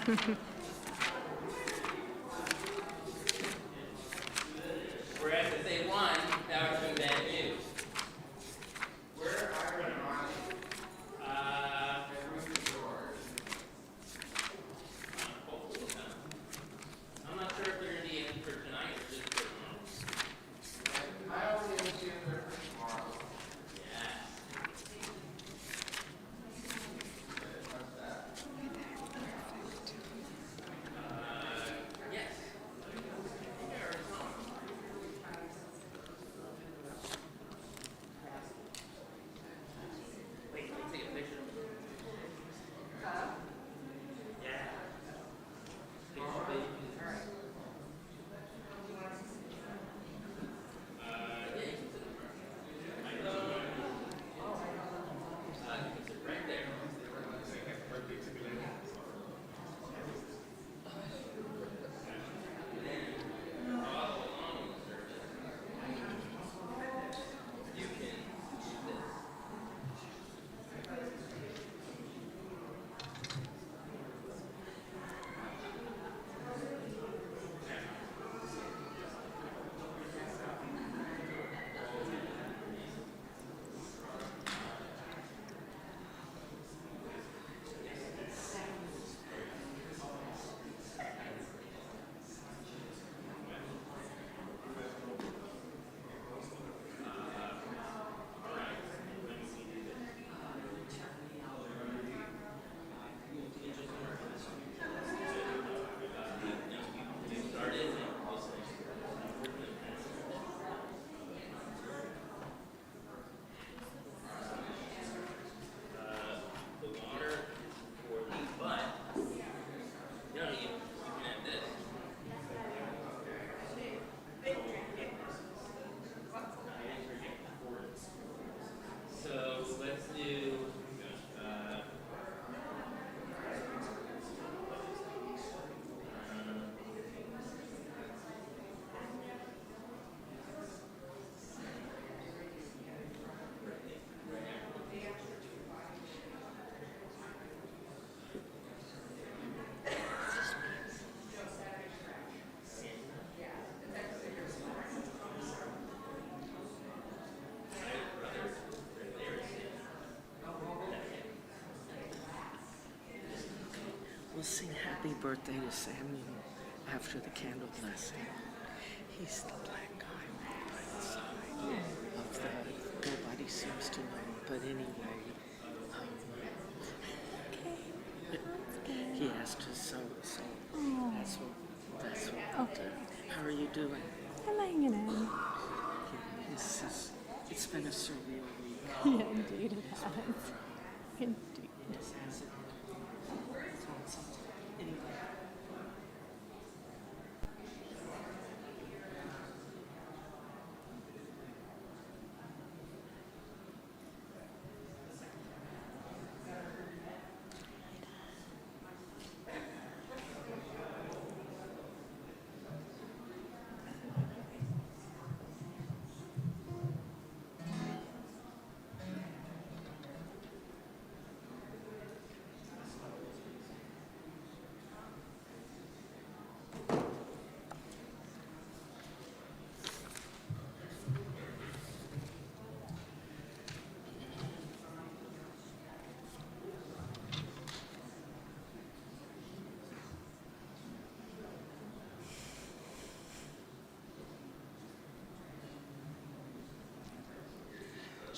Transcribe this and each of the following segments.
We're at the day one, that was some bad news. Where are we on? I'm not sure if they're going to be in for tonight or just for tomorrow. I only assume they're for tomorrow. Yeah. Yes. Wait, let me take a picture. Yeah. Right there. You can use this. The water for the butt. You know, you can have this. So let's do. We'll sing happy birthday to Samuel after the candle blessing. He's the black guy by the side of the, nobody seems to know, but anyway, he asked us so that's what we'll do. How are you doing? I'm hanging in. It's been a surreal week. Yeah, indeed it has. Indeed. Yes, has it? Anyway.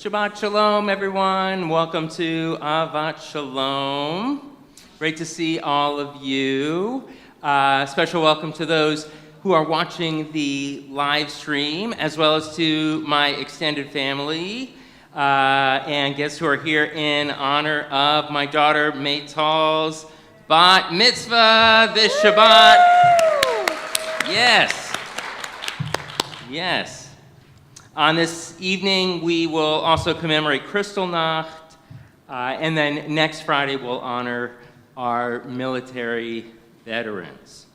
Shabbat Shalom, everyone. Welcome to Avat Shalom. Great to see all of you. Special welcome to those who are watching the live stream, as well as to my extended family and guests who are here in honor of my daughter Maytal's Bat Mitzvah this Shabbat. Yes. Yes. On this evening, we will also commemorate Kristallnacht, and then next Friday, we'll honor our military veterans.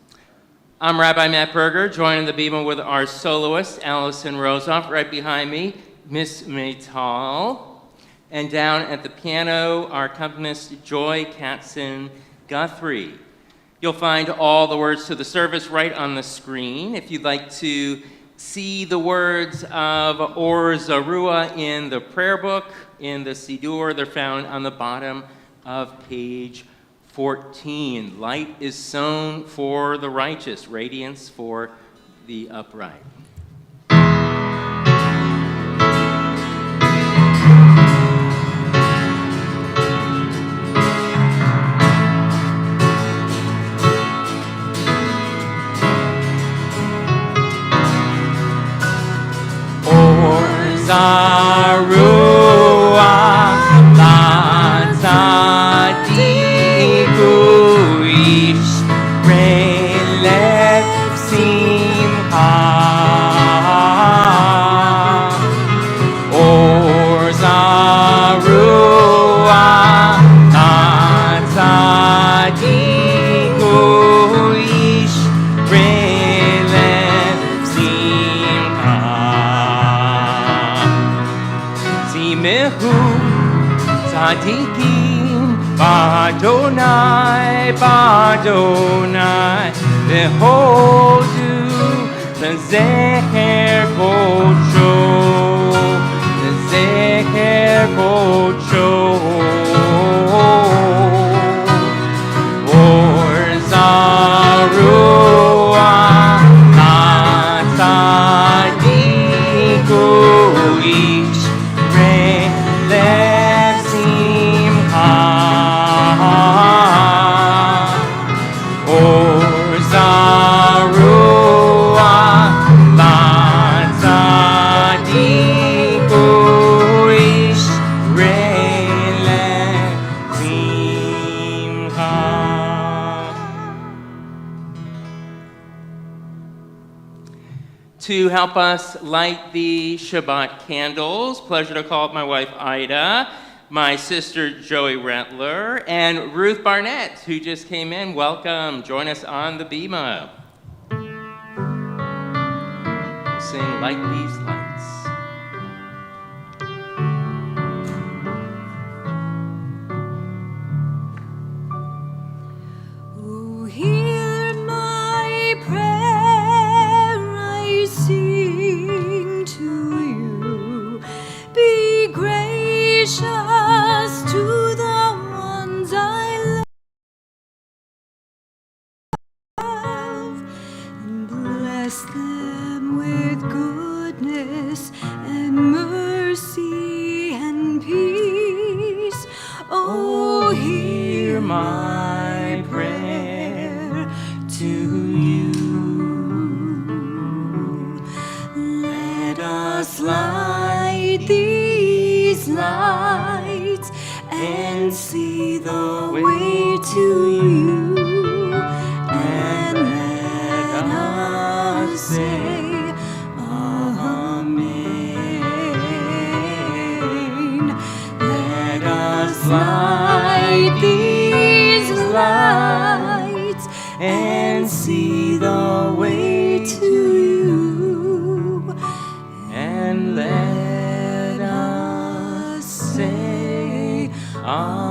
I'm Rabbi Matt Berger, joining the bima with our soloist, Allison Rosoff, right behind me, Miss Maytal, and down at the piano, our accompanist, Joy Katzen Guthrie. You'll find all the words to the service right on the screen. If you'd like to see the words of Or Zarua in the prayer book, in the Siddur, they're found on the bottom of page 14. Light is sown for the righteous, radiance for the upright. Zarua Latadiku Ish Relev Simcha Or Zarua Latadiku Ish Relev Simcha Zimehu Tzadikim Badonai Badonai Beholdu Lezecher Kocho Lezecher Kocho Or Zarua Tzadiku Ish Relev Simcha Or Zarua Tzadiku Ish Relev Simcha. To help us light the Shabbat candles, pleasure to call up my wife Ida, my sister Joey Rentler, and Ruth Barnett, who just came in. Welcome. Join us on the bima. We'll sing Light These Lights. Oh, hear my prayer, I sing to you. Be gracious to the ones I love, and bless them with goodness and mercy and peace. Oh, hear my prayer to you. Let us light these lights and see the way to you, and let us say Amen. Let us light these lights and see the way to you, And let us say Amen.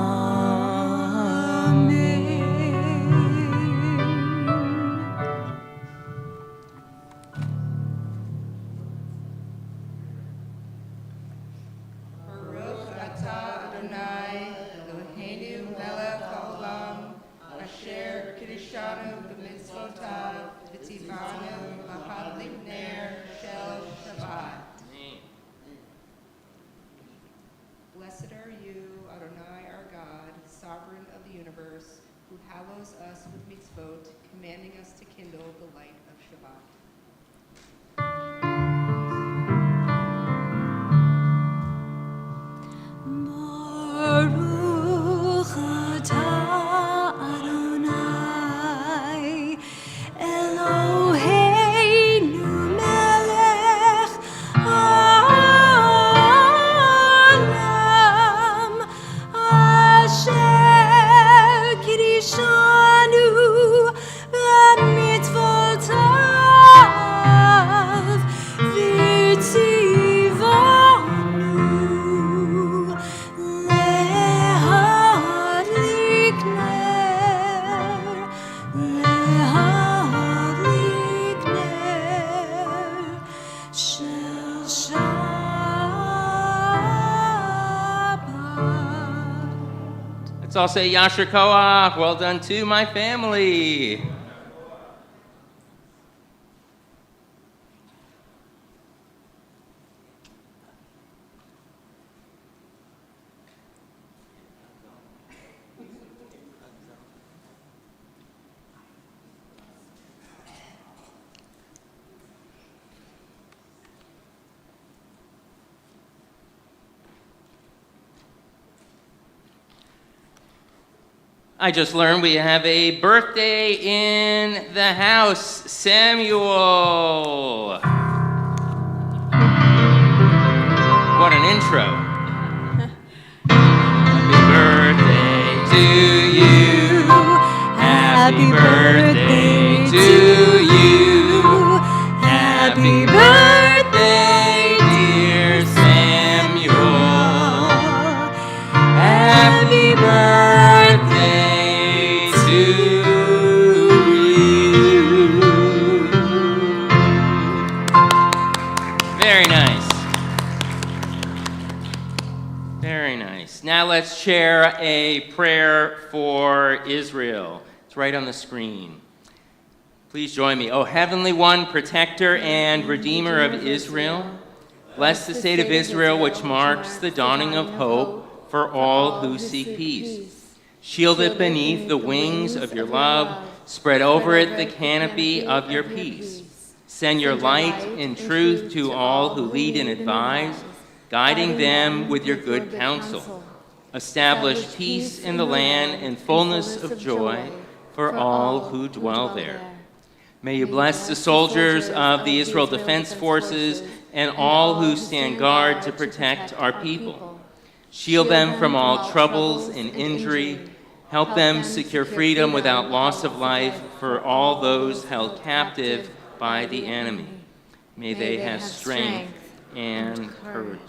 Baruch atah Adonai Eloheinu melech haolam asher kiddushanu b'mitzvotav v'tzivanu lahadlik ner shel Shabbat. Blessed are you, Adonai our God, sovereign of the universe, who hallows us with mitzvot, commanding us to kindle the light of Shabbat. Baruch atah Adonai Eloheinu melech haolam asher kiddushanu b'mitzvotav Let's all say Yasher Koach. Well done to my family. I just learned we have a birthday in the house. Samuel. What an intro. Happy birthday to you. Happy birthday to you. Happy birthday, dear Samuel. Happy birthday to you. Very nice. Very nice. Now let's share a prayer for Israel. It's right on the screen. Please join me. O Heavenly One, Protector and Redeemer of Israel, bless the state of Israel, which marks the dawning of hope for all who seek peace. Shield it beneath the wings of your love. Spread over it the canopy of your peace. Send your light in truth to all who lead and advise, guiding them with your good counsel. Establish peace in the land and fullness of joy for all who dwell there. May you bless the soldiers of the Israel Defense Forces and all who stand guard to protect our people. Shield them from all troubles and injury. Help them secure freedom without loss of life for all those held captive by the enemy. May they have strength and courage.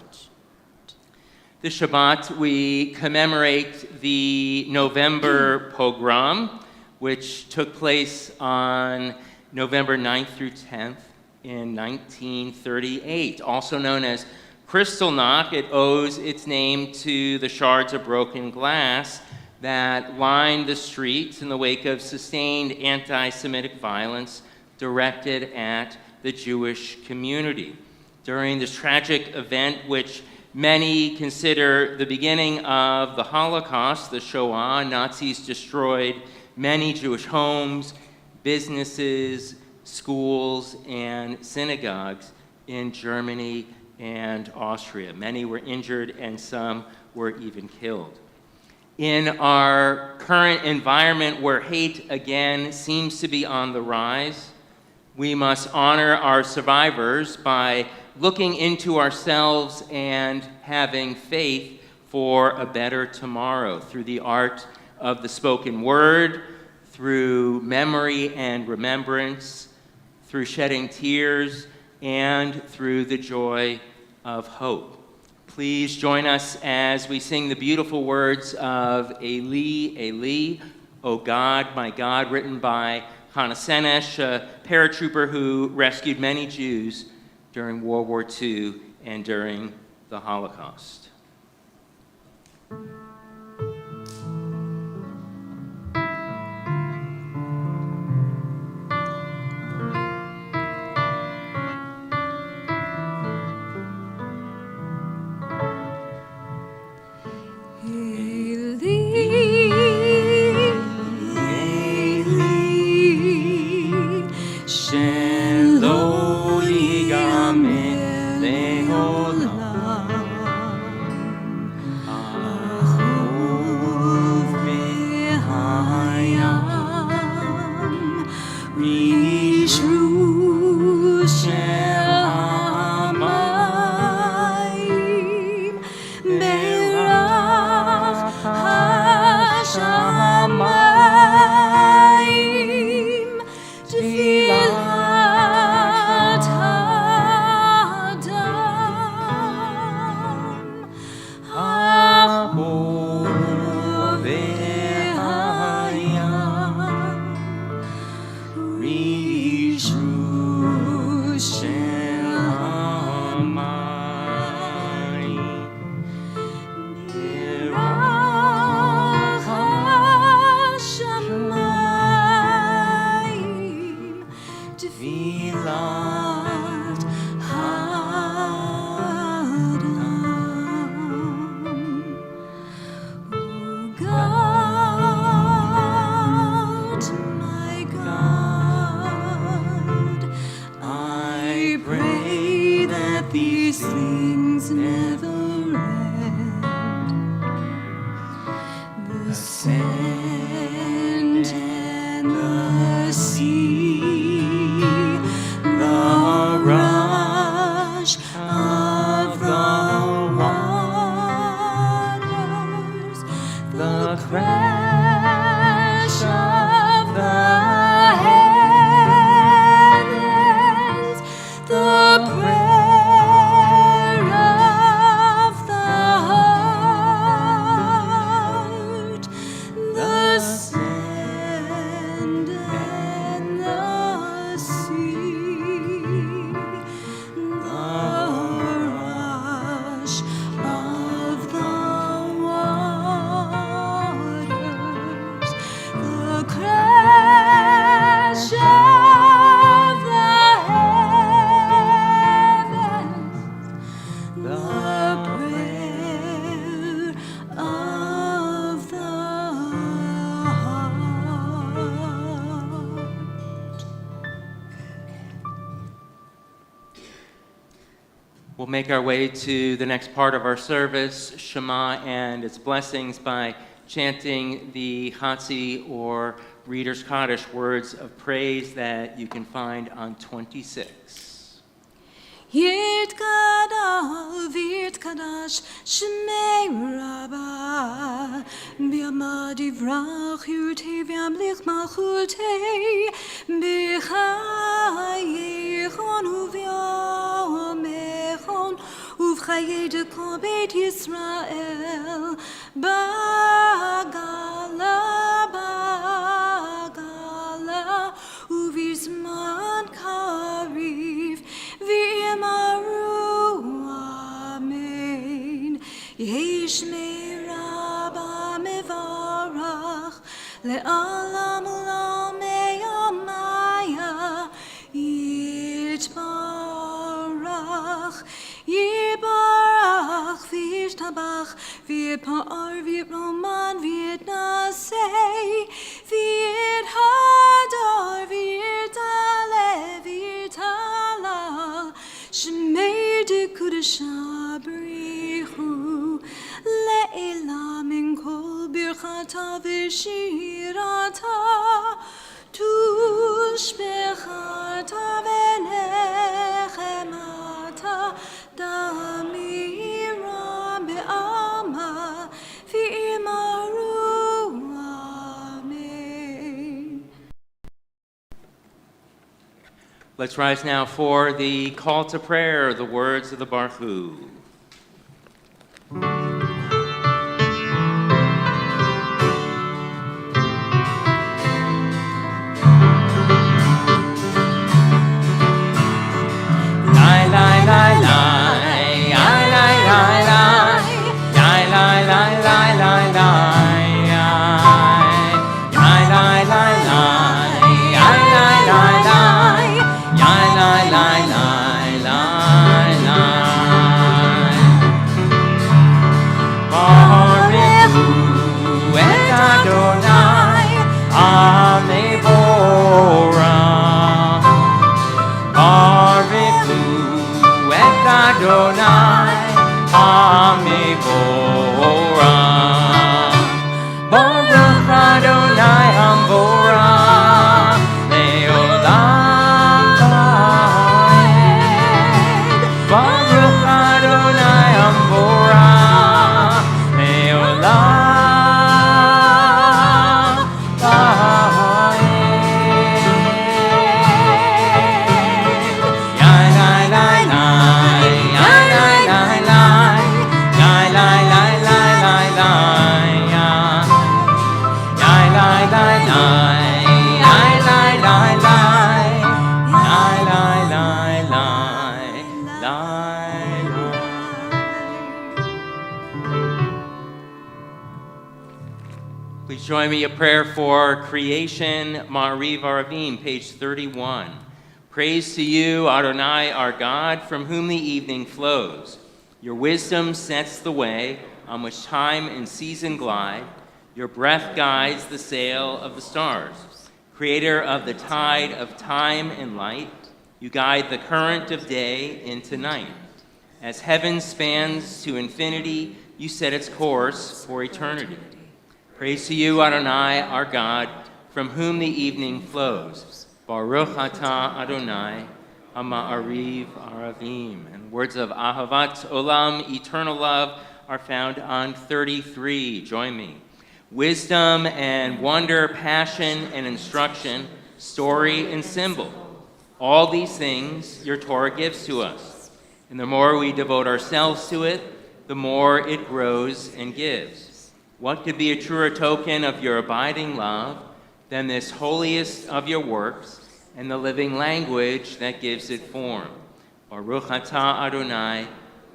This Shabbat, we commemorate the November pogrom, which took place on November 9th through 10th in 1938, also known as Kristallnacht. It owes its name to the shards of broken glass that lined the streets in the wake of sustained anti-Semitic violence directed at the Jewish community. During this tragic event, which many consider the beginning of the Holocaust, the Shoah, Nazis destroyed many Jewish homes, businesses, schools, and synagogues in Germany and Austria. Many were injured and some were even killed. In our current environment where hate again seems to be on the rise, we must honor our survivors by looking into ourselves and having faith for a better tomorrow through the art of the spoken word, through memory and remembrance, through shedding tears, and through the joy of hope. Please join us as we sing the beautiful words of Eli, Eli, O God, my God, written by Hannah Senesh, a paratrooper who rescued many Jews during World War II and during the Holocaust. land and the sea, the rush of the waters, the crash of the heavens, the prayer of the heart, the sand and the sea, the rush of the waters, the crash of the heavens, the prayer of the heart. We'll make our way to the next part of our service, Shema and its blessings, by chanting the Chatzi or Reader's Kaddish words of praise that you can find on 26. Yitkadal v'yitkadash shmei Rabbah b'yamad yivrach yurtei v'yamlich malchutei b'chayichon uv'yomechon uv'chayei dekol beit Yisrael bagala uv'izman kariv v'yimaru amen. Yesh me'Rabba mevarach le'alam ulam me'yamaya yitbarach yibarach v'yishtabach v'yipar v'yiproman v'yitnasei v'yithadar v'yitale v'yitalal shmei dekudesha b'richu le'elam min kol birchata v'shirata tushbechata v'nechemata damira be'ama v'imaru amen. Let's rise now for the call to prayer, the words of the Baruch Hu. Please join me in prayer for creation, Ma'ariv Aravim, page 31. Praise to you, Adonai, our God, from whom the evening flows. Your wisdom sets the way on which time and season glide. Your breath guides the sail of the stars. Creator of the tide of time and light, you guide the current of day into night. As heaven spans to infinity, you set its course for eternity. Praise to you, Adonai, our God, from whom the evening flows. Baruch atah Adonai, Ha'ma'ariv Aravim. And words of Ahavat Olam, eternal love, are found on 33. Join me. Wisdom and wonder, passion and instruction, story and symbol. All these things your Torah gives to us. And the more we devote ourselves to it, the more it grows and gives. What could be a truer token of your abiding love than this holiest of your works and the living language that gives it form? Baruch atah Adonai,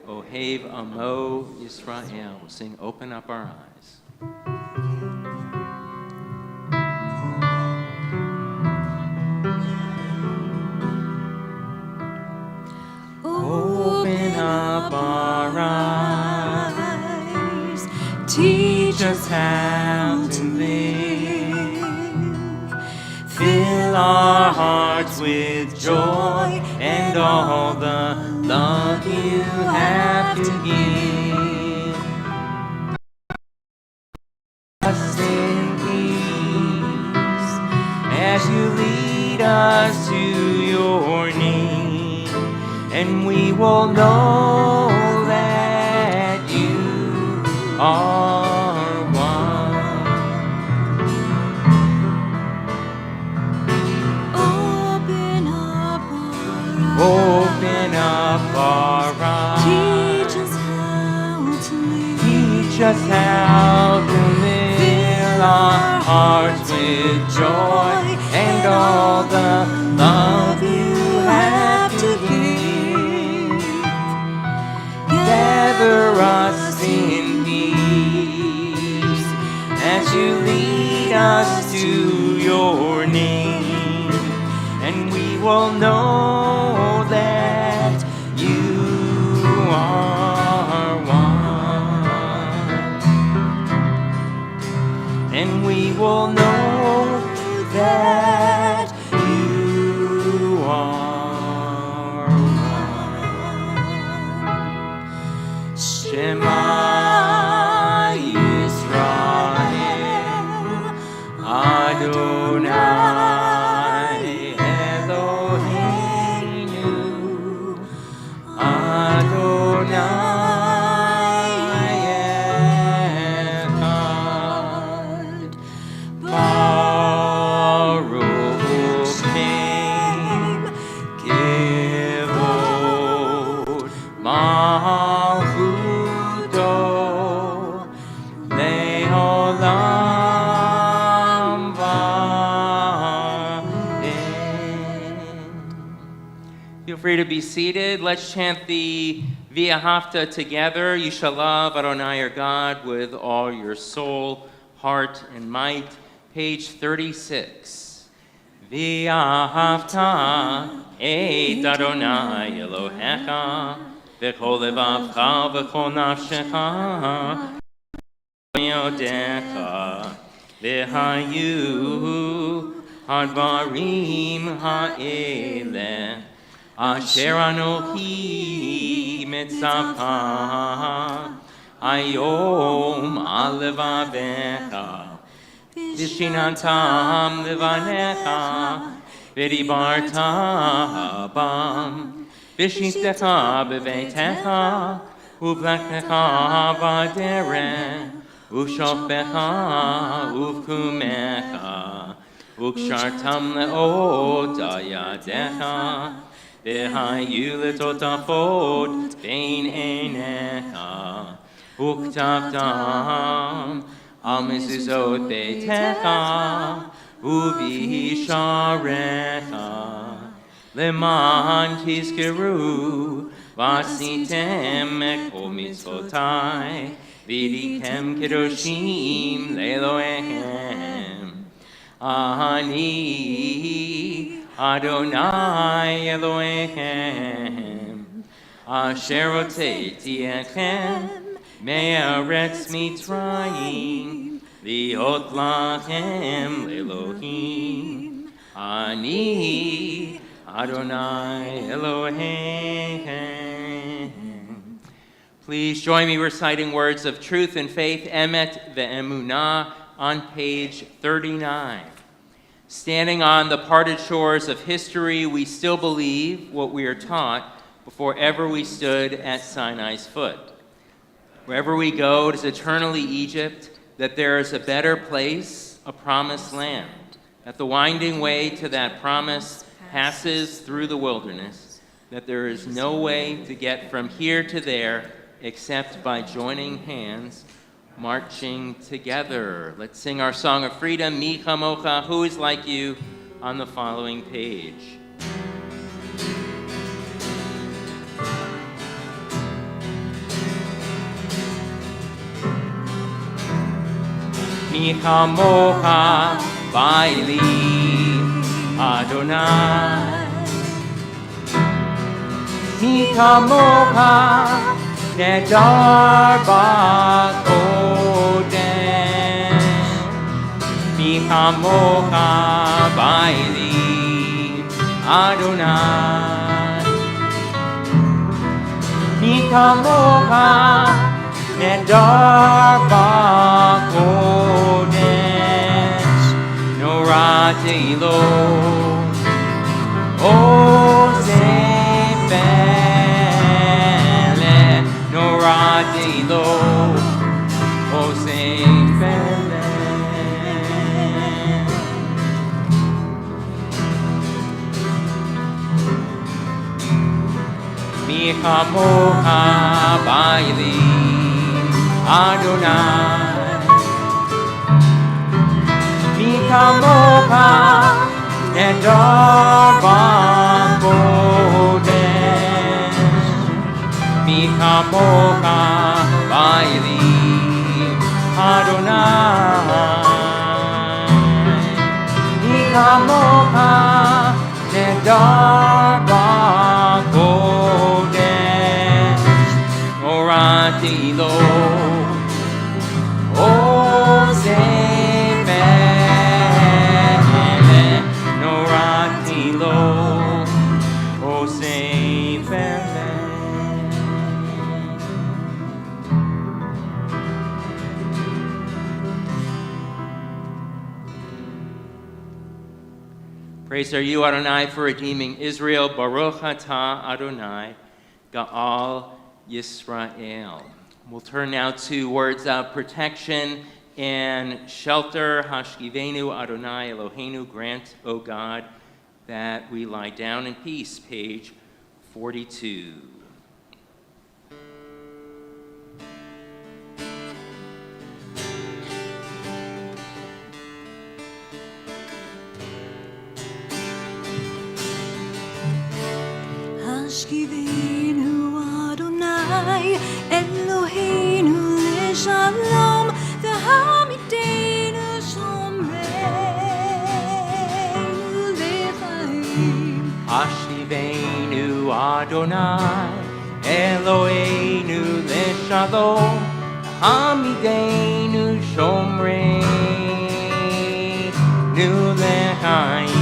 Ohev Amo Yisrael. We'll sing Open Up Our Eyes. Open up our eyes, teach us how to live, fill our hearts with joy and all the love you have to give. Us in peace as you lead us to your name. And we will know that you are one. Open up our Open up our eyes. Teach us how to live. Teach us how to live. Fill our hearts with joy and all the love you have to give. Gather us in peace as you lead us to your name, and we will know that you are one, and we will know that you are one. Shema Yisrael, Adonai Eloheinu, Adonai Echad, Baruch Shem Kivod Malchuto Le'olam Va'ed. Feel free to be seated. Let's chant the V'ahavta together. You shall love Adonai your God with all your soul, heart, and might. Page 36. V'ahavta et Adonai Elohecha v'chol levavcha v'chol nafshecha v'yodecha v'hayu hadvarim ha'eleh asher anochi mitzavcha hayom al levavecha Vishinantam levanecha, v'dibarta bam, v'shitecha b'veitecha, u'vlektecha b'derech, u'shofecha u'vkumecha, u'kshartam le'od ayadecha, v'hayu letotafot bein einecha, u'ktavtam Al mezuzot beitecha u'visharecha leman tizkeru v'asitem kol mitzvotai v'ditem kedoshim le'eloheim ani Adonai Eloheim asher hotzeiti echem Me'aretz Mitzrayim, liot lachem le'Elohim, ani Adonai Elohim. Please join me reciting words of truth and faith, emet ve'emunah, on page 39. Standing on the parted shores of history, we still believe what we are taught before ever we stood at Sinai's foot. Wherever we go, it is eternally Egypt, that there is a better place, a promised land, that the winding way to that promise passes through the wilderness, that there is no way to get from here to there except by joining hands, marching together. Let's sing our song of freedom, Mi Chamocha, Who is Like You, on the following page. Mi Chamocha, Baili, Adonai. Mi Chamocha, Nedar Bakodesh. Mi Chamocha, Baili, Adonai. Mi Chamocha, Nedar Bakodesh. Norati lo, Osefele. Norati lo, Osefele. Mi Chamocha, Baili, Adonai. Mi Chamocha, Nedar Bakodesh. Mi Chamocha, Baili, Adonai. Mi Chamocha, Nedar Bakodesh. Orati lo, Osefele. Norati lo, Osefele. Praise are you, Adonai, for redeeming Israel. Baruch atah Adonai, Ga'al Yisrael. We'll turn now to words of protection and shelter. Hashkivenu Adonai Eloheinu, grant, O God, that we lie down in peace. Page 42. Hashkivenu Adonai Eloheinu leShalom v'hamidenu shomreinu lechaim. Hashkivenu Adonai Eloheinu leShalom Hamidenu Shomreinu lechaim.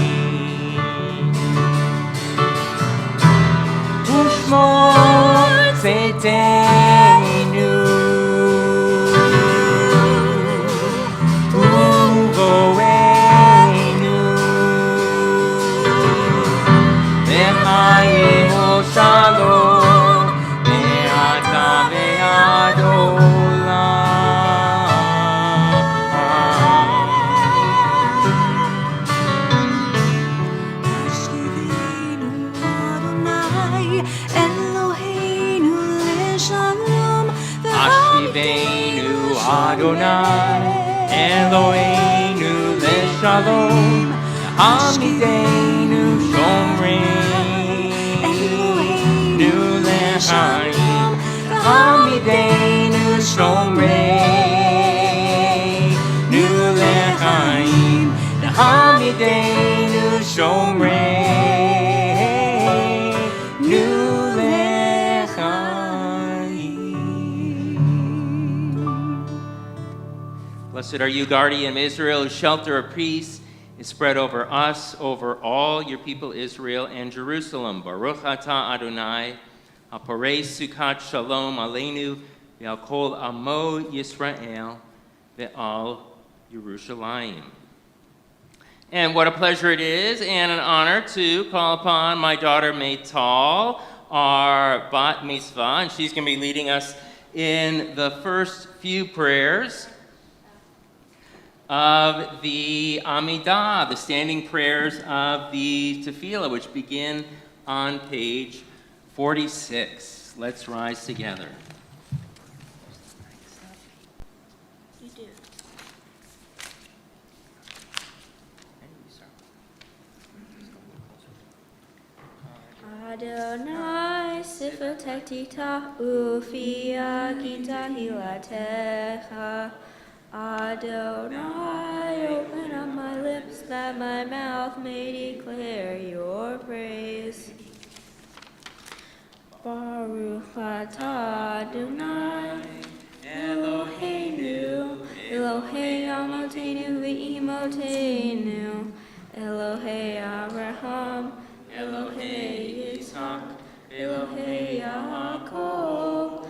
Ushmor Tzedenu Uvoenu Lechaim u'shalom Me'ata ve'ad Hashkivenu Adonai Eloheinu leShalom Hashkivenu Adonai Eloheinu leShalom Hamidenu Shomreinu lechaim. Hamidenu Shomreinu lechaim. Hamidenu Shomreinu lechaim. Blessed are you, guardian of Israel, whose shelter of peace is spread over us, over all your people Israel and Jerusalem. Baruch atah Adonai, haporei sukat shalom aleinu, ve'al kol amo Yisrael, ve'al Yerushalayim. And what a pleasure it is and an honor to call upon my daughter Maytal, our bat mitzvah, and she's going to be leading us in the first few prayers of the Amidah, the standing prayers of the Tefillah, which begin on page 46. Let's rise together. You do. Adonai sifatektita ufia kita hilatecha. Adonai, open up my lips that my mouth may declare your praise. Baruch atah Adonai, Eloheinu, Elohei Avotenu v'imotenu, Elohei Abraham, Elohei Yitzhak, Elohei Yaakov,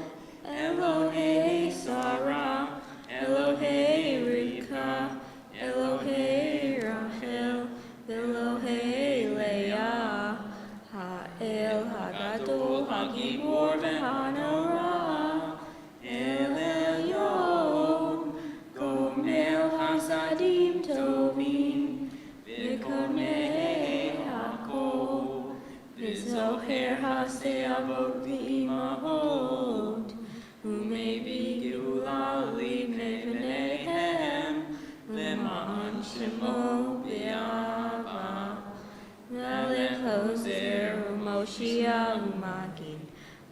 Elohei Sarah, Elohei Rivka, Elohei Rachel, Elohei Leah, Ha'el Hagadol Hagibor v'Hanora, El Elyon, Gomel Hasadim Tovim, V'konei Hakol, V'zoher Ha'se'avot v'imahot, U'mei Geula Livnei V'neihem, L'ma'an Shemo B'Ava, Melech Hoser U'Moshiach U'Magin,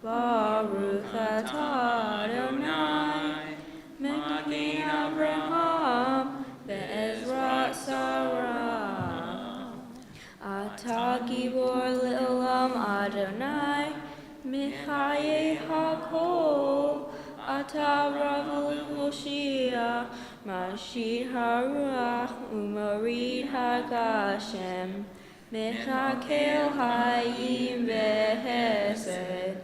Baruch atah Adonai, Magin Abraham, Be'ezrat Sarah. Atah Gibor Le'olam Adonai, Michaye Hakol, Atah Rav Hoshia, Mashir HaRuach, Umarid HaGashem, Mechakel Hayim Behesed,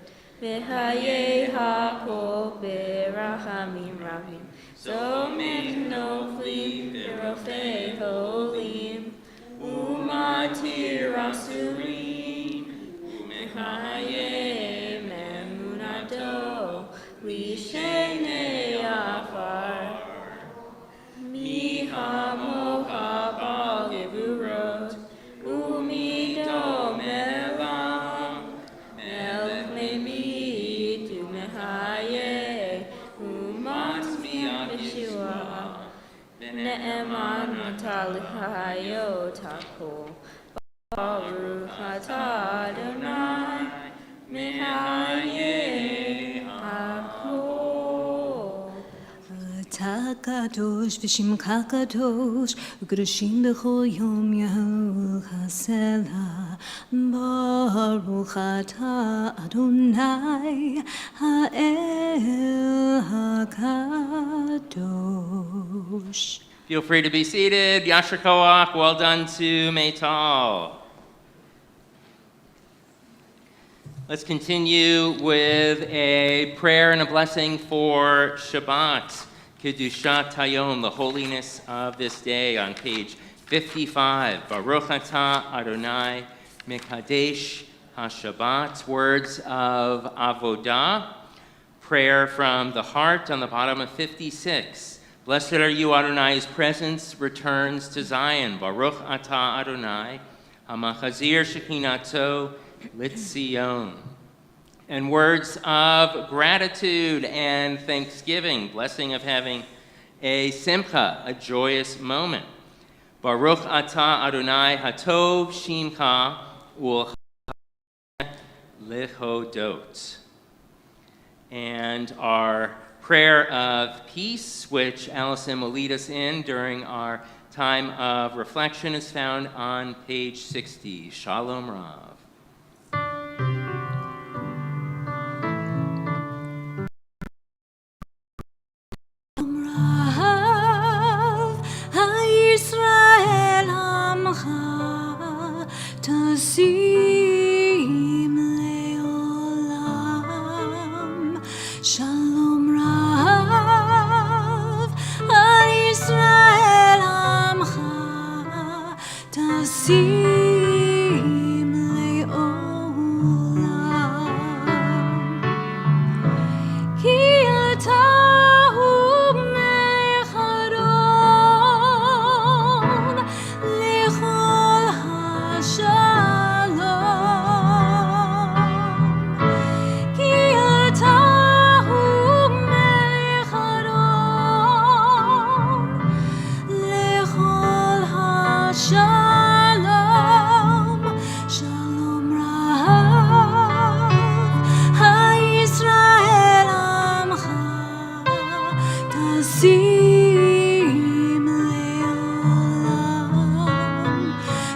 Mechaye Hakol Berachamim Ravim, Somech Noflim Berofei Holim, Umatir Asurim, Umechaye Memunato, Lishenei Afar, Mihamocha Bal Geburot, Umido Melam, Melech Memit, Umechaye, Umatzmiach Yeshua, Ne'eman Natalihayot HaKol, Baruch atah Adonai, Mehaye HaKol. אתה קדוש ושמך קדוש, וקדושים בכל יום יהיו הסלע. ברוך אתה אדוני האל הקדוש. Feel free to be seated. Yasher Koach, well done to Maytal. Let's continue with a prayer and a blessing for Shabbat, Kedushat Hayom, the holiness of this day, on page 55. Baruch atah Adonai Mekadesh HaShabbat, words of Avodah, prayer from the heart on the bottom of 56. Blessed are you, Adonai, whose presence returns to Zion. Baruch atah Adonai, Hamachazir Shekinato Litzion. And words of gratitude and thanksgiving, blessing of having a simcha, a joyous moment. Baruch atah Adonai hatov shimcha ul lehodot. And our prayer of peace, which Allison will lead us in during our time of reflection, is found on page 60. Shalom Rav. Yisrael Amcha Tasim Leolam Shalom Rav Yisrael טסים לעולם. כי אתה הוא מלך הדון לכל השלום. כי אתה הוא מלך הדון לכל השלום. שלום רב הישראל עמך טסים לעולם.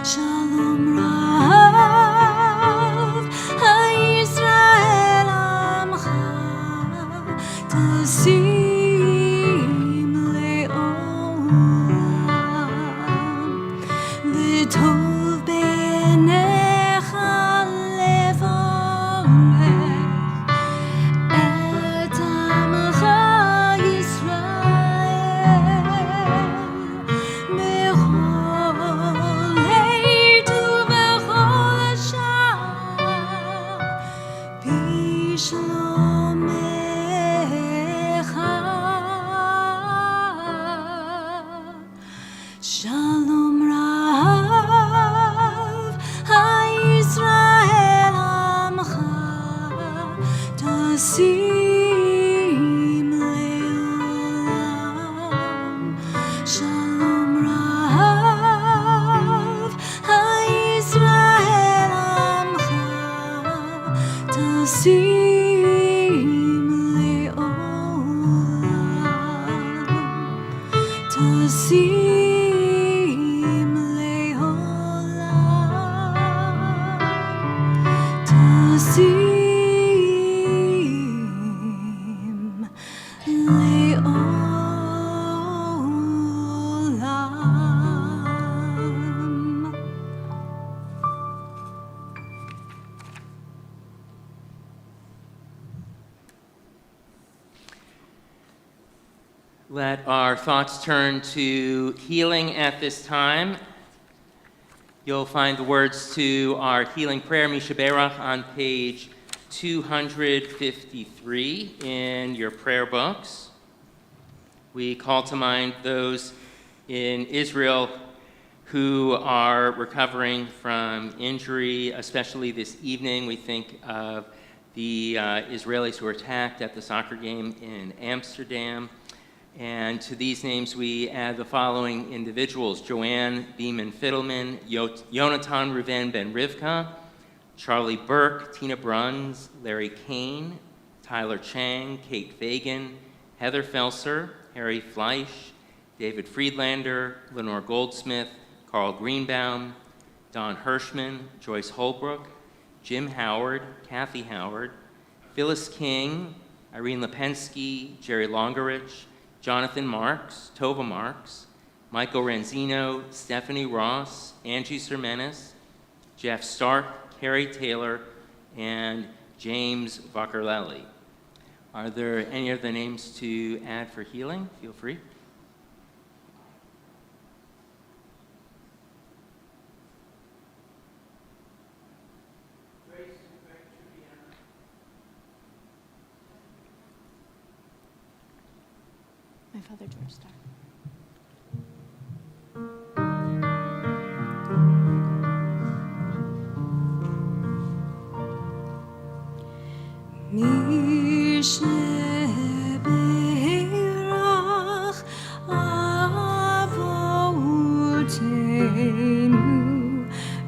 שלום רב הישראל עמך טסים לעולם. וטוב בעיניך לברך את עמך ישראל בכל עת ובכל שעה בשלומך. שלום רב הישראל עמך טסים לעולם. שלום רב הישראל עמך טסים לעולם. טסים לעולם. טסים לעולם. Let our thoughts turn to healing at this time. You'll find the words to our healing prayer, Misha Berach, on page 253 in your prayer books. We call to mind those in Israel who are recovering from injury, especially this evening. We think of the Israelis who were attacked at the soccer game in Amsterdam. And to these names, we add the following individuals: Joanne Beeman Fiddleman, Yonatan Ruven Ben Rivka, Charlie Burke, Tina Bruns, Larry Kane, Tyler Chang, Kate Fagan, Heather Felser, Harry Fleisch, David Friedlander, Lenore Goldsmith, Carl Greenbaum, Don Hirschman, Joyce Holbrook, Jim Howard, Kathy Howard, Phyllis King, Irene Lipensky, Jerry Longerich, Jonathan Marks, Tova Marks, Michael Ranzino, Stephanie Ross, Angie Sermenis, Jeff Stark, Carrie Taylor, and James Vaccarelli. Are there any other names to add for healing? Feel free. My father, George Starr. Misheberach Avotenu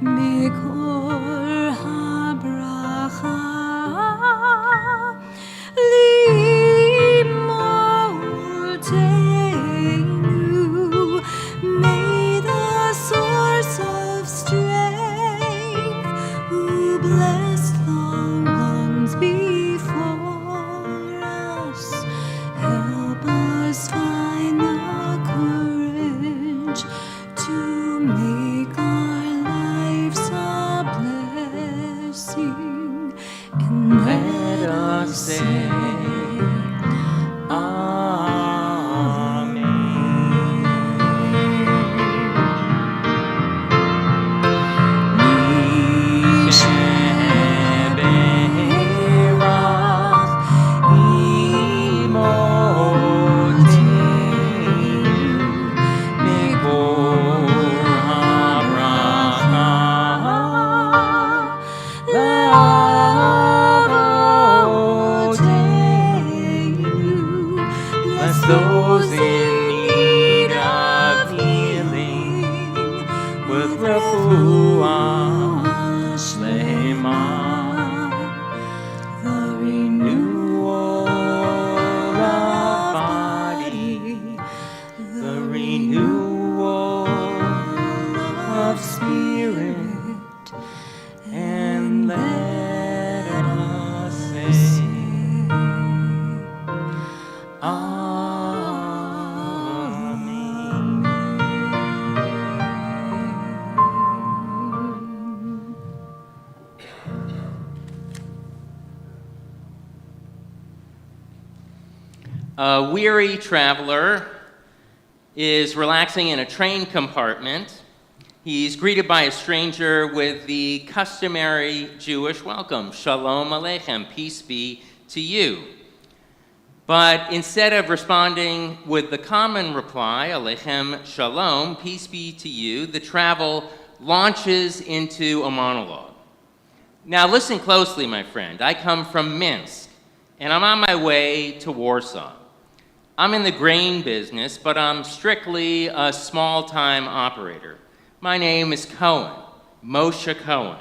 Mikol habracha Limoltenu. May the source of strength who blessed the ones before us help us find the courage to make with refuah shlema, the renewal of body, the renewal of spirit, and let us sing. Amen. A weary traveler is relaxing in a train compartment. He's greeted by a stranger with the customary Jewish welcome, Shalom Aleichem, peace be to you. But instead of responding with the common reply, Aleichem Shalom, peace be to you, the travel launches into a monologue. Now listen closely, my friend. I come from Minsk, and I'm on my way to Warsaw. I'm in the grain business, but I'm strictly a small-time operator. My name is Cohen, Moshe Cohen.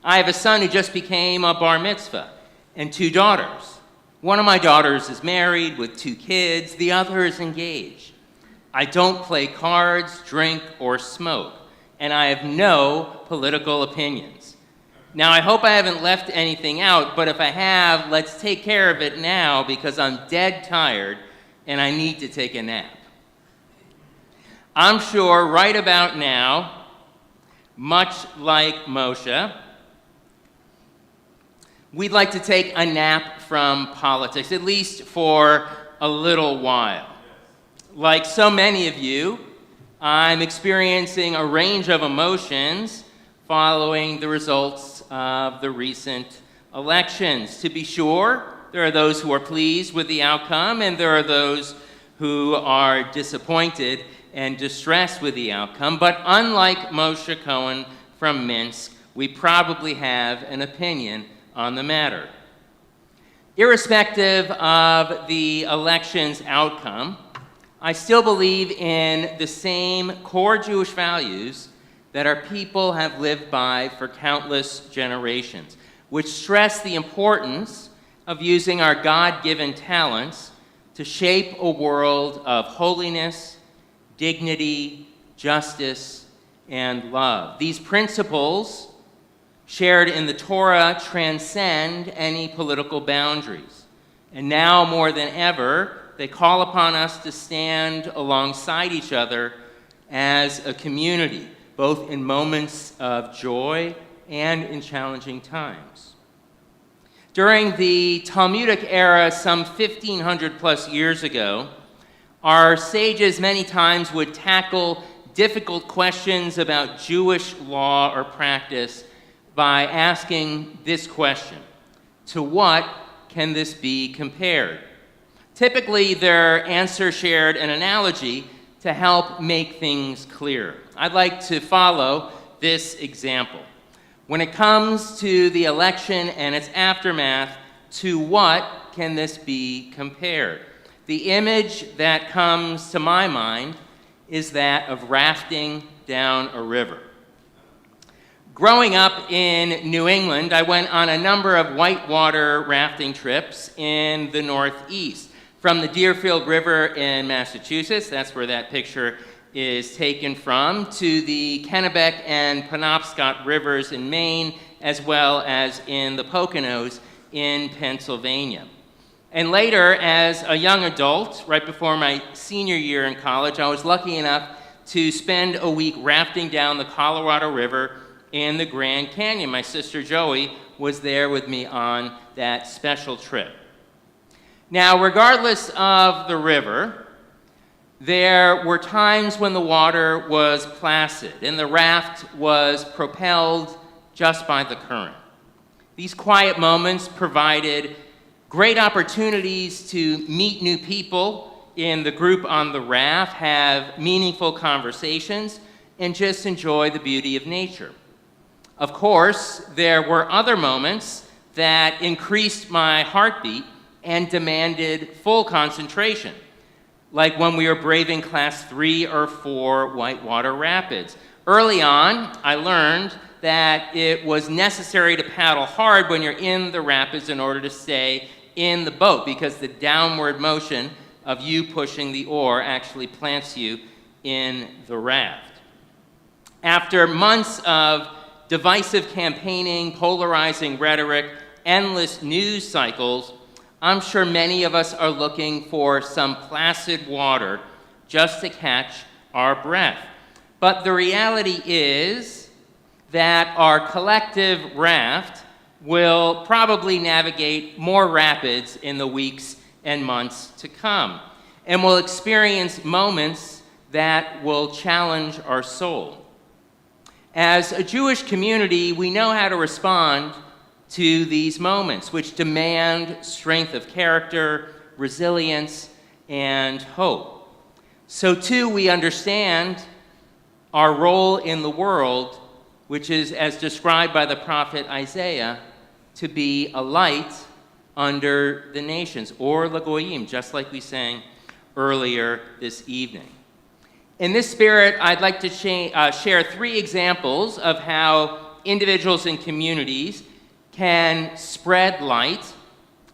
I have a son who just became a bar mitzvah, and 2 daughters. One of my daughters is married with 2 kids, the other is engaged. I don't play cards, drink, or smoke, and I have no political opinions. Now, I hope I haven't left anything out, but if I have, let's take care of it now because I'm dead tired and I need to take a nap. I'm sure right about now, much like Moshe, we'd like to take a nap from politics, at least for a little while. Like so many of you, I'm experiencing a range of emotions following the results of the recent elections. To be sure, there are those who are pleased with the outcome, and there are those who are disappointed and distressed with the outcome. But unlike Moshe Cohen from Minsk, we probably have an opinion on the matter. Irrespective of the election's outcome, I still believe in the same core Jewish values that our people have lived by for countless generations, which stress the importance of using our God-given talents to shape a world of holiness, dignity, justice, and love. These principles shared in the Torah transcend any political boundaries. And now more than ever, they call upon us to stand alongside each other as a community, both in moments of joy and in challenging times. During the Talmudic era, some 1,500 plus years ago, our sages many times would tackle difficult questions about Jewish law or practice by asking this question: to what can this be compared? Typically, their answer shared an analogy to help make things clear. I'd like to follow this example. When it comes to the election and its aftermath, to what can this be compared? The image that comes to my mind is that of rafting down a river. Growing up in New England, I went on a number of whitewater rafting trips in the Northeast. From the Deerfield River in Massachusetts, that's where that picture is taken from, to the Kennebec and Penobscot rivers in Maine, as well as in the Poconos in Pennsylvania. And later, as a young adult, right before my senior year in college, I was lucky enough to spend a week rafting down the Colorado River in the Grand Canyon. My sister Joey was there with me on that special trip. Now, regardless of the river, there were times when the water was placid and the raft was propelled just by the current. These quiet moments provided great opportunities to meet new people in the group on the raft, have meaningful conversations, and just enjoy the beauty of nature. Of course, there were other moments that increased my heartbeat and demanded full concentration, like when we were braving class 3 or 4 whitewater rapids, Early on, I learned that it was necessary to paddle hard when you're in the rapids in order to stay in the boat, because the downward motion of you pushing the oar actually plants you in the raft. After months of divisive campaigning, polarizing rhetoric, endless news cycles, I'm sure many of us are looking for some placid water just to catch our breath. But the reality is that our collective raft will probably navigate more rapids in the weeks and months to come, and will experience moments that will challenge our soul. As a Jewish community, we know how to respond to these moments, which demand strength of character, resilience, and hope. So too, we understand our role in the world, which is, as described by the prophet Isaiah, to be a light under the nations, or lagoyim, just like we sang earlier this evening. In this spirit, I'd like to share 3 examples of how individuals and communities can spread light,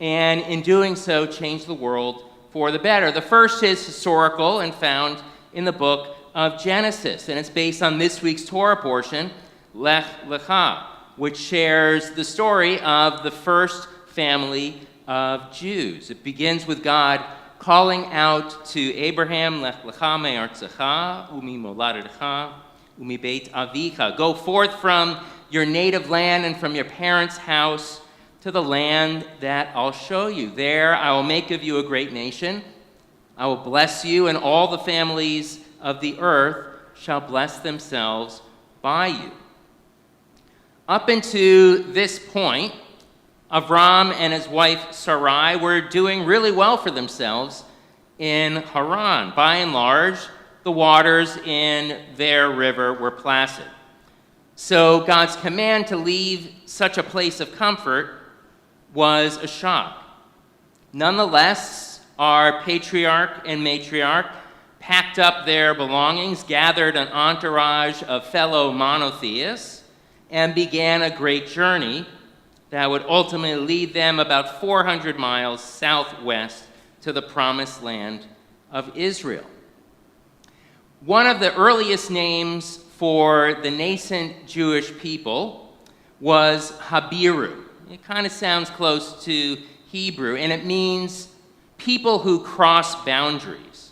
and in doing so, change the world for the better. The first is historical and found in the book of Genesis, and it's based on this week's Torah portion, Lech Lecha, which shares the story of the first family of Jews. It begins with God calling out to Abraham, Lech Lecha me'artzecha u'mimoladecha u'mibeit avicha. Go forth from your native land and from your parents' house to the land that I'll show you. There I will make of you a great nation. I will bless you, and all the families of the earth shall bless themselves by you. Up until this point, Avram and his wife Sarai were doing really well for themselves in Haran. By and large, the waters in their river were placid. So God's command to leave such a place of comfort was a shock. Nonetheless, our patriarch and matriarch packed up their belongings, gathered an entourage of fellow monotheists, and began a great journey that would ultimately lead them about 400 miles southwest to the promised land of Israel. One of the earliest names for the nascent Jewish people was Habiru. It kind of sounds close to Hebrew, and it means people who cross boundaries.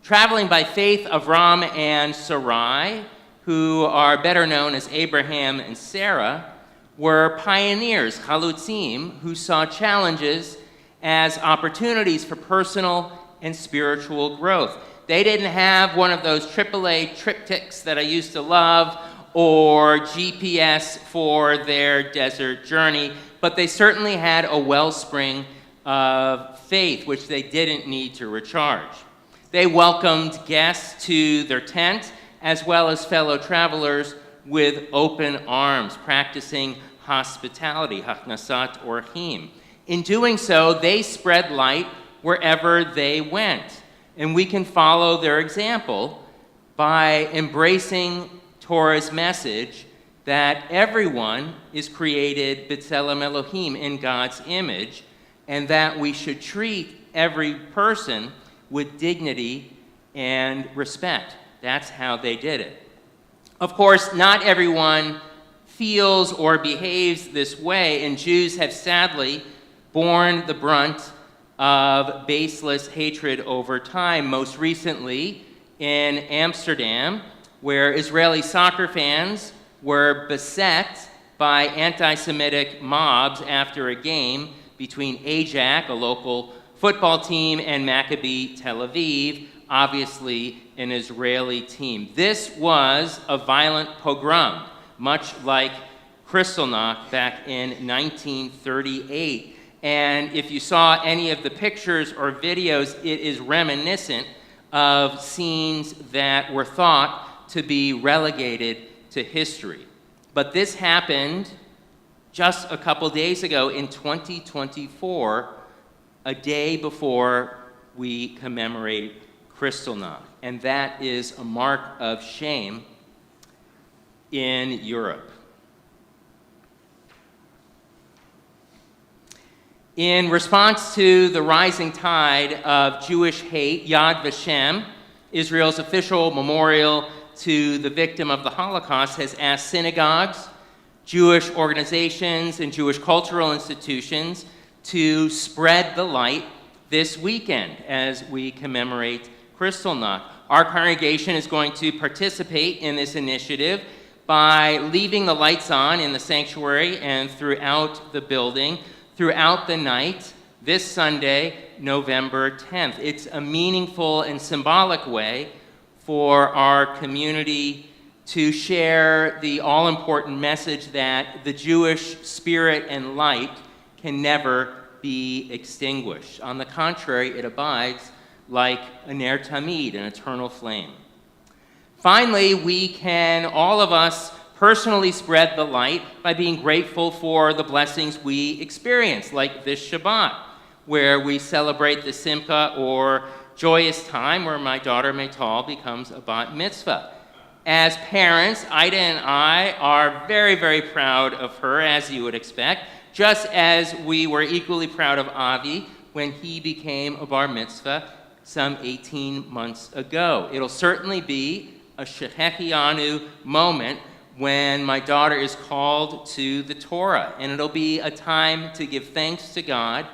Traveling by faith, Avram and Sarai, who are better known as Abraham and Sarah, were pioneers, chalutzim, who saw challenges as opportunities for personal and spiritual growth. They didn't have one of those AAA triptychs that I used to love, or GPS for their desert journey, but they certainly had a wellspring of faith, which they didn't need to recharge. They welcomed guests to their tent, as well as fellow travelers, with open arms, practicing hospitality, hachnasat orchim. In doing so, they spread light wherever they went. And we can follow their example by embracing Torah's message that everyone is created b'tselem Elohim, in God's image, and that we should treat every person with dignity and respect. That's how they did it. Of course, not everyone feels or behaves this way, and Jews have sadly borne the brunt of baseless hatred over time, most recently in Amsterdam, where Israeli soccer fans were beset by anti-Semitic mobs after a game between Ajax, a local football team, and Maccabi Tel Aviv, obviously an Israeli team. This was a violent pogrom, much like Kristallnacht back in 1938. And if you saw any of the pictures or videos, it is reminiscent of scenes that were thought to be relegated to history. But this happened just a couple days ago in 2024, a day before we commemorate Kristallnacht. And that is a mark of shame in Europe. In response to the rising tide of Jewish hate, Yad Vashem, Israel's official memorial to the victim of the Holocaust, has asked synagogues, Jewish organizations, and Jewish cultural institutions to spread the light this weekend as we commemorate Kristallnacht. Our congregation is going to participate in this initiative by leaving the lights on in the sanctuary and throughout the building throughout the night this Sunday, November 10th. It's a meaningful and symbolic way for our community to share the all-important message that the Jewish spirit and light can never be extinguished. On the contrary, it abides like a ner tamid, an eternal flame. Finally, we can, all of us, personally spread the light by being grateful for the blessings we experience, like this Shabbat, where we celebrate the Simcha, or joyous time where my daughter Maytal becomes a bat mitzvah. As parents, Ida and I are very, very proud of her, as you would expect, just as we were equally proud of Avi when he became a bar mitzvah some 18 months ago. It'll certainly be a Shehechianu moment when my daughter is called to the Torah, and it'll be a time to give thanks to God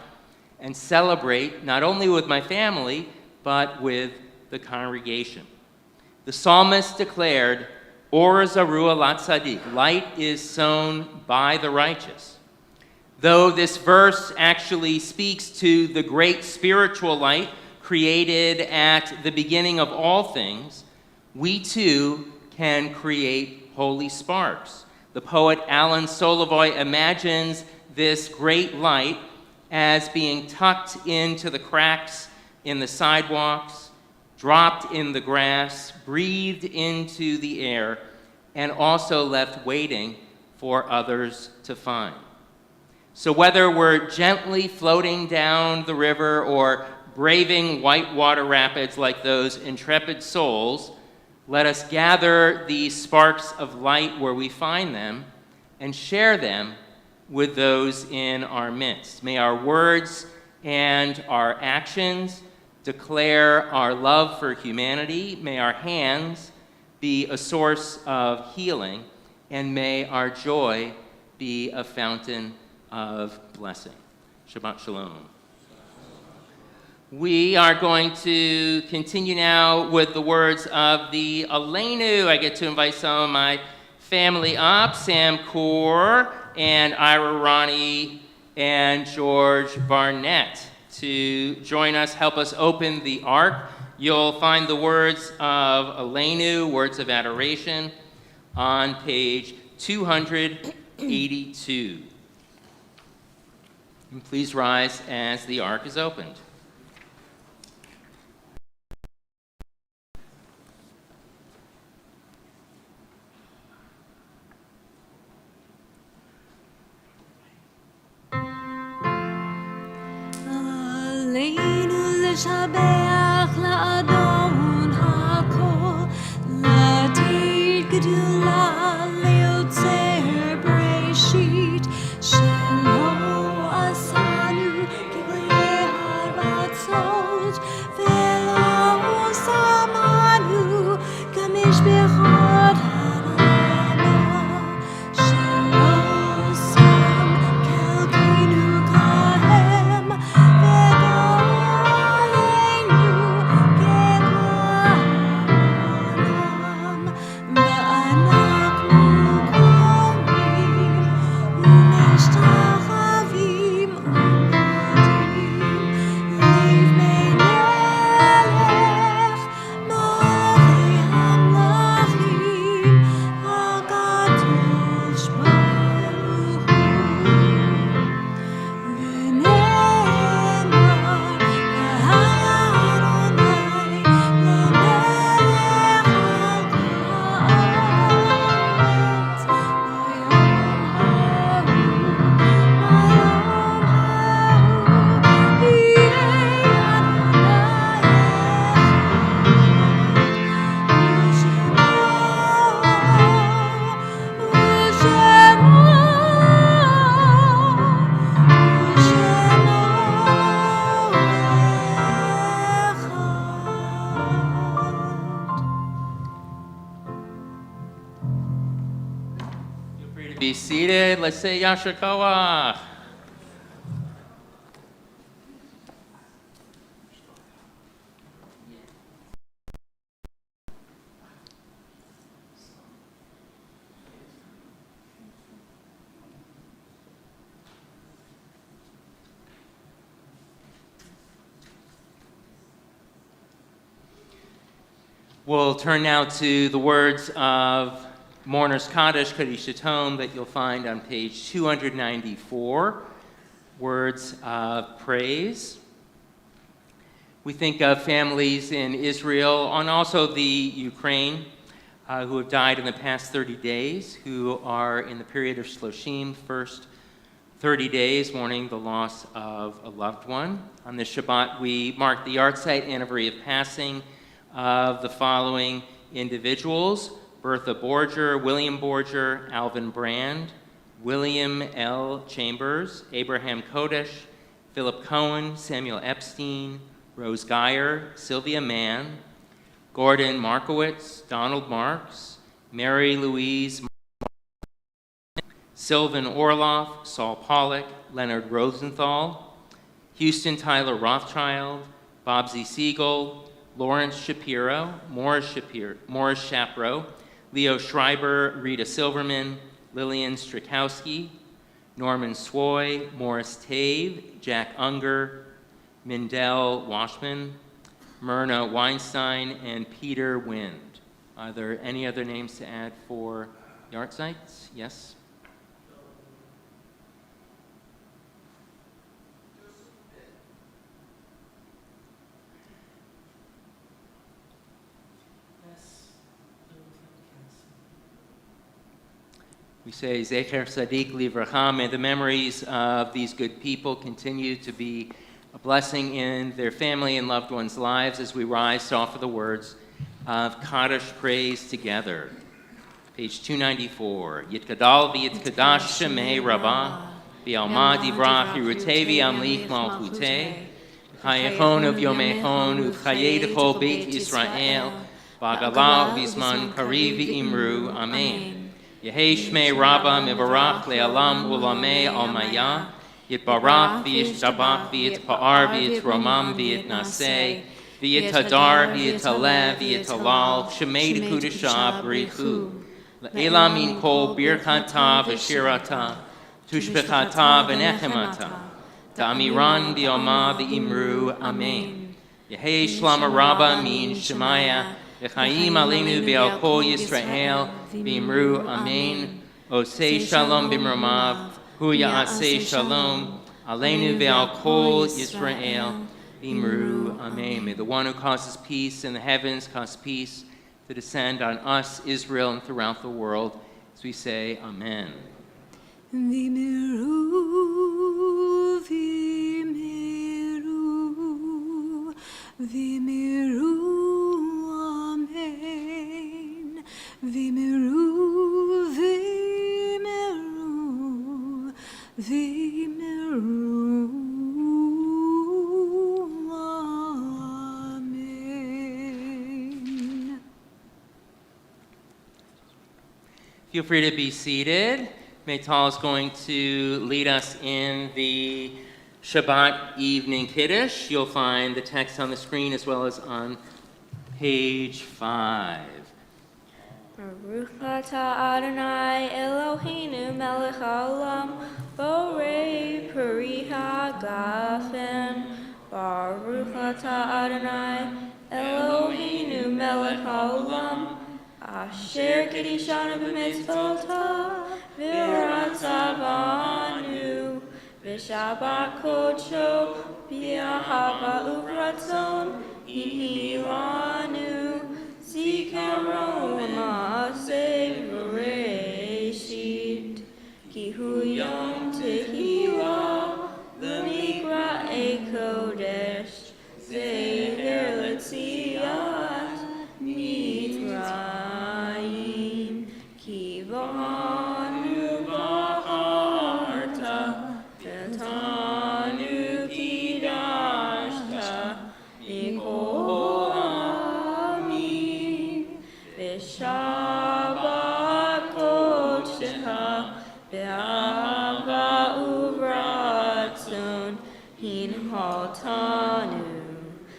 and celebrate not only with my family, but with the congregation. The psalmist declared, Or zarua lat tzadik, light is sown by the righteous. Though this verse actually speaks to the great spiritual light created at the beginning of all things, we too can create holy sparks. The poet Alan Solovoy imagines this great light as being tucked into the cracks in the sidewalks, dropped in the grass, breathed into the air, and also left waiting for others to find. So whether we're gently floating down the river or braving whitewater rapids like those intrepid souls, let us gather these sparks of light where we find them and share them with those in our midst. May our words and our actions declare our love for humanity. May our hands be a source of healing, and may our joy be a fountain of blessing. Shabbat Shalom. We are going to continue now with the words of the Aleinu. I get to invite some of my family up, Sam Kaur and Ira Ronnie and George Barnett, to join us, help us open the Ark. You'll find the words of Aleinu, words of adoration, on page 282. And please rise as the Ark is opened. לשבח לאדון הכל, לעתיד גדולה ליוצר בראשית, שלא עשנו כבלי הרצות, ולא שמענו כמשפחות האדמה, שלא שם חלקנו כהם, וגורלנו to be seated. Let's say Yasher Koach. We'll turn now to the words of Mourner's Kaddish, Kaddish Yatom, that you'll find on page 294, words of praise. We think of families in Israel and also the Ukraine who have died in the past 30 days, who are in the period of Shloshim, first 30 days mourning the loss of a loved one. On this Shabbat, we mark the yahrzeit anniversary of passing of the following individuals: Bertha Borger, William Borger, Alvin Brand, William L. Chambers, Abraham Kodesh, Philip Cohen, Samuel Epstein, Rose Geyer, Sylvia Mann, Gordon Markowitz, Donald Marks, Mary Louise, Sylvan Orloff, Saul Pollock, Leonard Rosenthal, Houston Tyler Rothschild, Bobsy Siegel, Lawrence Shapiro, Morris Shapro, Leo Schreiber, Rita Silverman, Lillian Strakowski, Norman Swoy, Morris Tave, Jack Unger, Mindell Washman, Myrna Weinstein, and Peter Wind. Are there any other names to add for yahrzeits? Yes? We say, Zecher Sadiq Livracha, may the memories of these good people continue to be a blessing in their family and loved ones' lives as we rise to offer the words of Kaddish praise together. Page 294. Yitkadal v'yitkadash shemei rabbah, v'alma divrach yirutevi amlich malchutei, v'chayechon uv'yomechon uv'chayei d'chol beit Yisrael, v'agalah v'zman kariv v'imru, amen. Yehei Shmei Rabba Mivarach Le'alam Ulamei Almaya Yitbarach V'yishtabach V'yitpa'ar V'yitromam V'yitnaseh V'yitadar V'yitaleh V'yitalal Shemei D'Kudashah B'richu Le'elam Min Kol Birchata V'shirata Tushbechata V'nechemata Ta'amiran V'yoma V'imru Amen. Yehei Shlama Rabba Min Shemaya V'chaim aleinu v'al kol Yisrael v'imru amen. Osei shalom b'mromav, hu ya'asei shalom aleinu v'al kol Yisrael v'imru amen. May the one who causes peace in the heavens cause peace to descend on us, Israel, and throughout the world, as we say amen. V'imru, v'imru, v'imru. V'imiru, v'imiru, v'imiru, amen. Feel free to be seated. Maytal is going to lead us in the Shabbat evening Kiddush. You'll find the text on the screen as well as on page 5. Baruch atah Adonai Eloheinu melech haolam borei peri hagafen. Baruch atah Adonai Eloheinu melech haolam asher kedishanu b'mitzvotav v'ratzavanu v'shabbat kodsho b'ahava u'ratzon ihilanu. Zikaron ma'aseh v'reshit, ki hu yom tehila v'mikra'ei kodesh, zeher l'tziat mitzrayim, ki v'hanu b'harta, v'tanu kidashta, mikol Shabbat kodesh Be'ava uvratzon hin haltanu.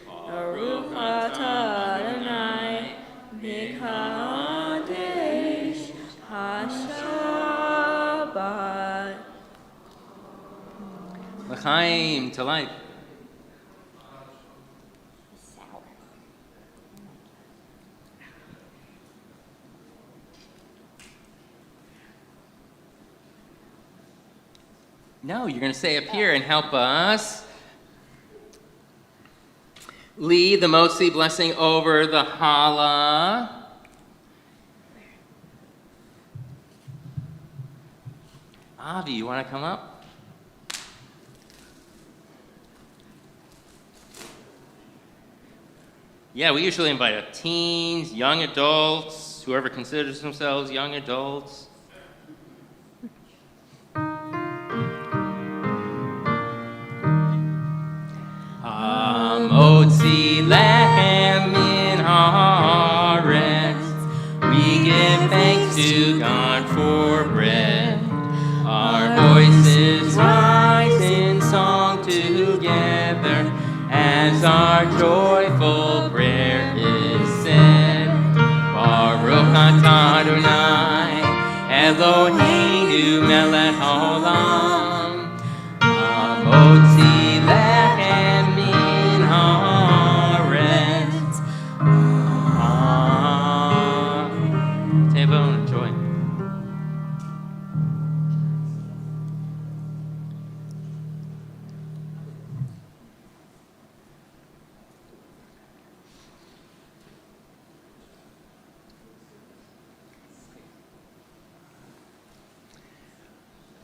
Baruch atah Adonai mikadesh haShabbat. L'chaim, to life. No, you're going to stay up here and help us lead the Motzi blessing over the challah. Avi, you want to come up? Yeah, we usually invite teens, young adults, whoever considers themselves young adults. Motzi lechem min haaretz. We give thanks to God for bread. Our voices rise in song together as our joyful prayer is said. Baruch atah Adonai Eloheinu melech haolam. Motzi lechem min haaretz. Tevon, enjoy.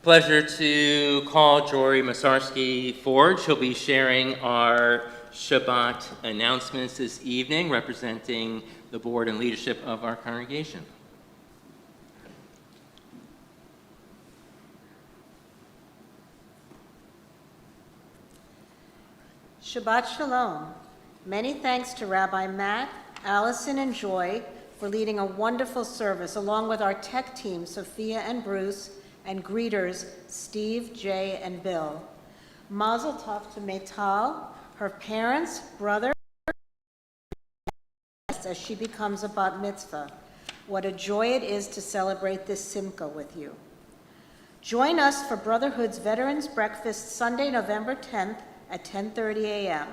Pleasure to call Jory Masarski forward. She'll be sharing our Shabbat announcements this evening, representing the board and leadership of our congregation. Shabbat Shalom. Many thanks to Rabbi Matt, Allison, and Joy for leading a wonderful service, along with our tech team, Sophia and Bruce, and greeters, Steve, Jay, and Bill. Mazel tov to Meital, her parents, brother, as she becomes a bat mitzvah. What a joy it is to celebrate this simcha with you. Join us for Brotherhood's Veterans Breakfast Sunday, November 10th at 10:30 a.m.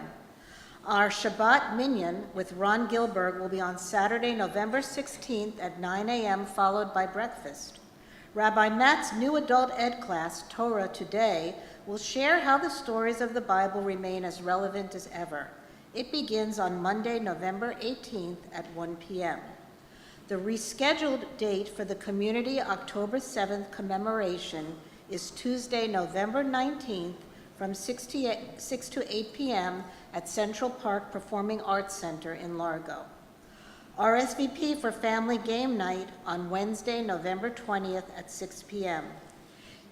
Our Shabbat Minyan with Ron Gilberg will be on Saturday, November 16th at 9 a.m., followed by breakfast. Rabbi Matt's new adult ed class, Torah Today, will share how the stories of the Bible remain as relevant as ever. It begins on Monday, November 18th at 1 p.m. The rescheduled date for the Community October 7th commemoration is Tuesday, November 19th from 6 to 8 p.m. at Central Park Performing Arts Center in Largo. RSVP for Family Game Night on Wednesday, November 20th at 6 p.m.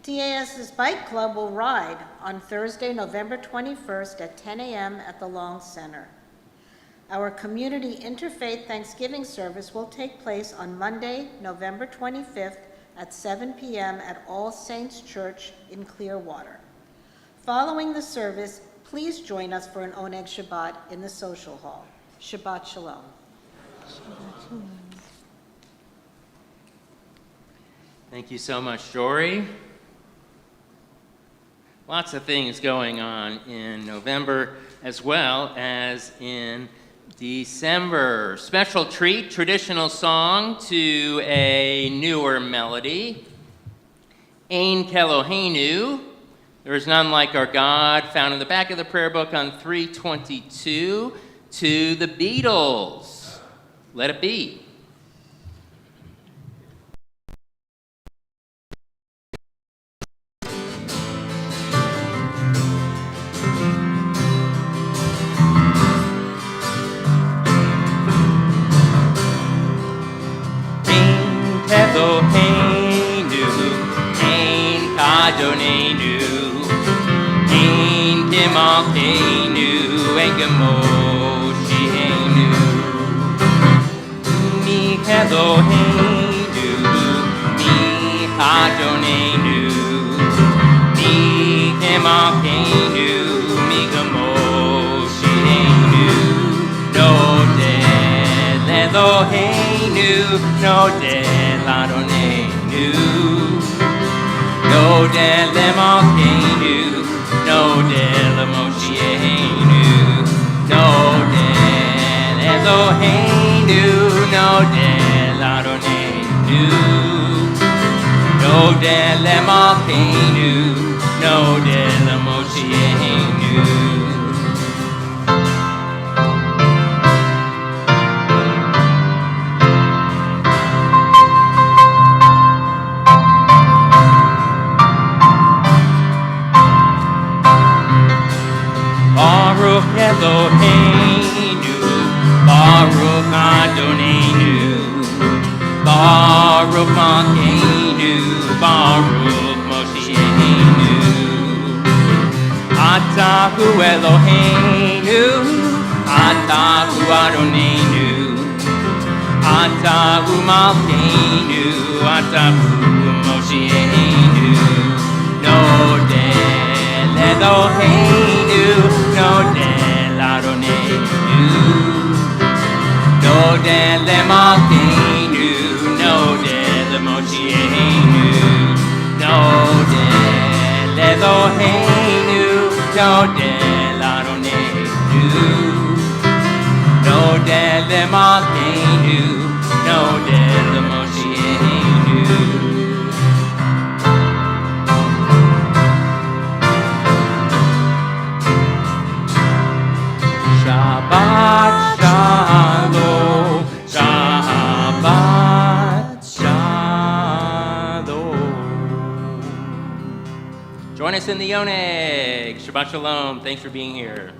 TAS's Bike Club will ride on Thursday, November 21st at 10 a.m. at the Long Center. Our Community Interfaith Thanksgiving service will take place on Monday, November 25th at 7 p.m. at All Saints Church in Clearwater. Following the service, please join us for an Oneg Shabbat in the social hall. Shabbat Shalom. Thank you so much, Jory. Lots of things going on in November as well as in December. Special treat, traditional song to a newer melody. Ein Keloheinu, there is none like our God, found in the back of the prayer book on 322, to the Beatles. Let it be. Eloheinu, Ein Kadonenu, Ein Kimalkeinu, Ein Gemoshienu. Mi Eloheinu, Mi Kadonenu, Nodel Adonenu, Nodel Emalkeinu, Nodel Moshienu, Nodel Eloheinu, Nodel Adonenu, Nodel Emalkeinu, Nodel Moshienu. Baruch Eloheinu, Baruch Adonenu, Baruch Malkeinu, Baruch Moshienu. Atahu Eloheinu, Atahu Adonenu, Atahu Malkeinu, Atahu Moshienu. Nodel Eloheinu, Nodel Adonenu, Nodel Emalkeinu, Nodel Moshienu, Nodel Eloheinu, Nodel Adonenu, Nodel Emalkeinu, Nodel Moshienu. Shabbat Shalom, Shabbat Shalom. Join us in the Yoneg. Shabbat Shalom. Thanks for being here.